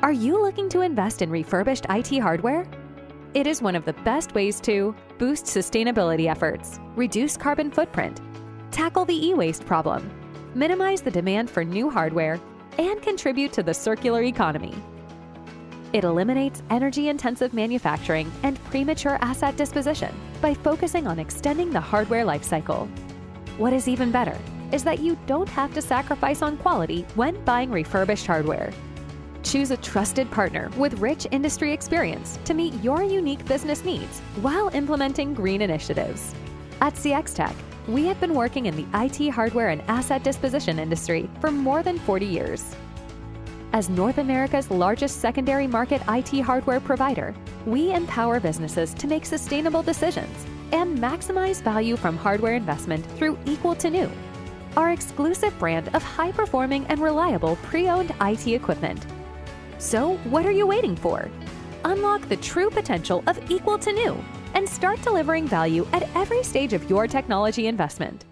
Are you looking to invest in refurbished IT hardware? It is one of the best ways to boost sustainability efforts, reduce carbon footprint, tackle the e-waste problem, minimize the demand for new hardware, and contribute to the circular economy. It eliminates energy-intensive manufacturing and premature asset disposition by focusing on extending the hardware lifecycle. What is even better is that you don't have to sacrifice on quality when buying refurbished hardware. Choose a trusted partner with rich industry experience to meet your unique business needs while implementing green initiatives. At CXtec, we have been working in the IT hardware and asset disposition industry for more than 40 years. As North America's largest secondary market IT hardware provider, we empower businesses to make sustainable decisions and maximize value from hardware investment through Equal to New, our exclusive brand of high-performing and reliable pre-owned IT equipment. So what are you waiting for? Unlock the true potential of Equal to New and start delivering value at every stage of your technology investment.